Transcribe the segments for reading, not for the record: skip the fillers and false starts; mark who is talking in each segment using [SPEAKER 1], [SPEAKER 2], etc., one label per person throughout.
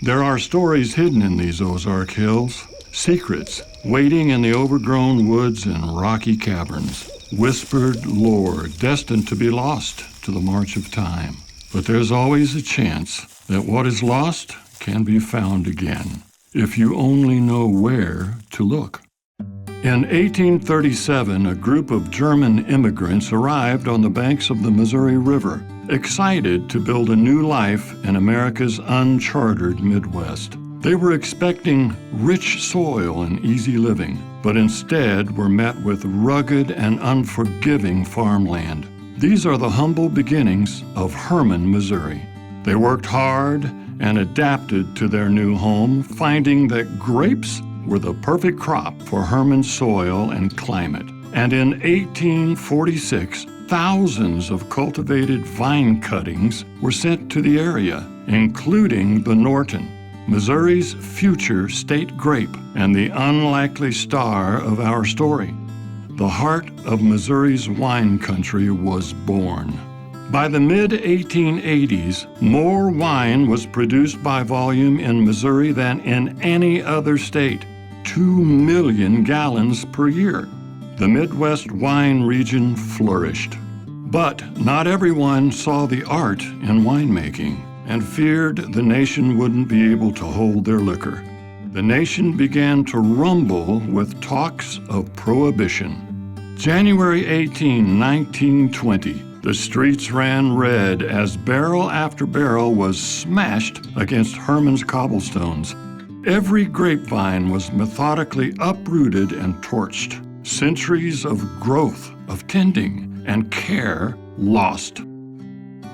[SPEAKER 1] There are stories hidden in these Ozark hills, secrets waiting in the overgrown woods and rocky caverns, whispered lore destined to be lost to the march of time. But there's always a chance that what is lost can be found again, if you only know where to look. In 1837, a group of German immigrants arrived on the banks of the Missouri River, excited to build a new life in America's uncharted Midwest. They were expecting rich soil and easy living, but instead were met with rugged and unforgiving farmland. These are the humble beginnings of Hermann, Missouri. They worked hard and adapted to their new home, finding that grapes were the perfect crop for Hermann's soil and climate. And in 1846, thousands of cultivated vine cuttings were sent to the area, including the Norton, Missouri's future state grape and the unlikely star of our story. The heart of Missouri's wine country was born. By the mid-1880s, more wine was produced by volume in Missouri than in any other state, 2 million gallons per year. The Midwest wine region flourished. But not everyone saw the art in winemaking and feared the nation wouldn't be able to hold their liquor. The nation began to rumble with talks of prohibition. January 18, 1920, the streets ran red as barrel after barrel was smashed against Hermann's cobblestones. Every grapevine was methodically uprooted and torched. Centuries of growth, of tending, and care lost.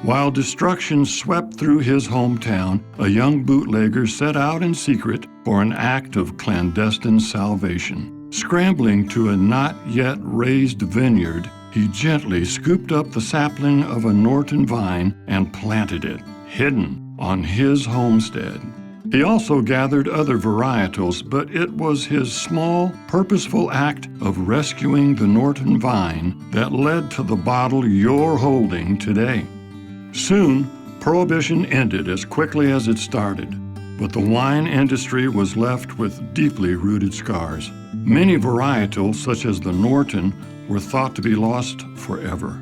[SPEAKER 1] While destruction swept through his hometown, a young bootlegger set out in secret for an act of clandestine salvation. Scrambling to a not yet raised vineyard, he gently scooped up the sapling of a Norton vine and planted it, hidden on his homestead. He also gathered other varietals, but it was his small, purposeful act of rescuing the Norton vine that led to the bottle you're holding today. Soon, Prohibition ended as quickly as it started, but the wine industry was left with deeply rooted scars. Many varietals, such as the Norton, were thought to be lost forever.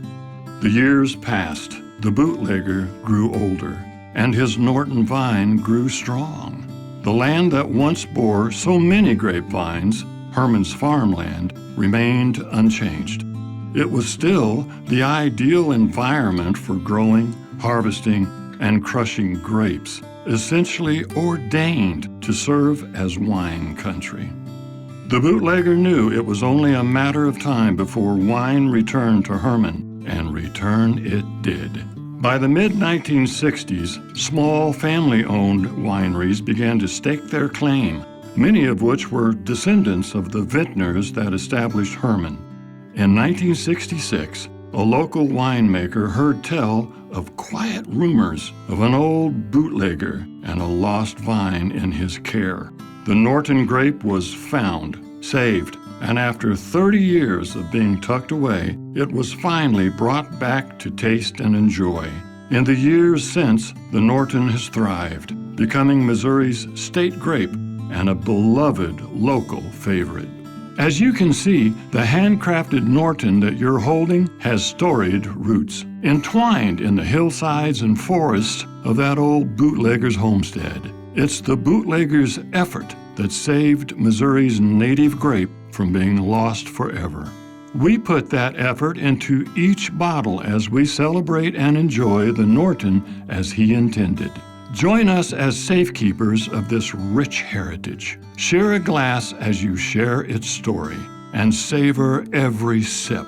[SPEAKER 1] The years passed. The bootlegger grew older, and his Norton vine grew strong. The land that once bore so many grapevines, Hermann's farmland, remained unchanged. It was still the ideal environment for growing, harvesting, and crushing grapes, essentially ordained to serve as wine country. The bootlegger knew it was only a matter of time before wine returned to Hermann, and return it did. By the mid-1960s, small family-owned wineries began to stake their claim, many of which were descendants of the vintners that established Hermann. In 1966, a local winemaker heard tell of quiet rumors of an old bootlegger and a lost vine in his care. The Norton grape was found, saved, and after 30 years of being tucked away, it was finally brought back to taste and enjoy. In the years since, the Norton has thrived, becoming Missouri's state grape and a beloved local favorite. As you can see, the handcrafted Norton that you're holding has storied roots, entwined in the hillsides and forests of that old bootlegger's homestead. It's the bootlegger's effort that saved Missouri's native grape from being lost forever. We put that effort into each bottle as we celebrate and enjoy the Norton as he intended. Join us as safekeepers of this rich heritage. Share a glass as you share its story, and savor every sip.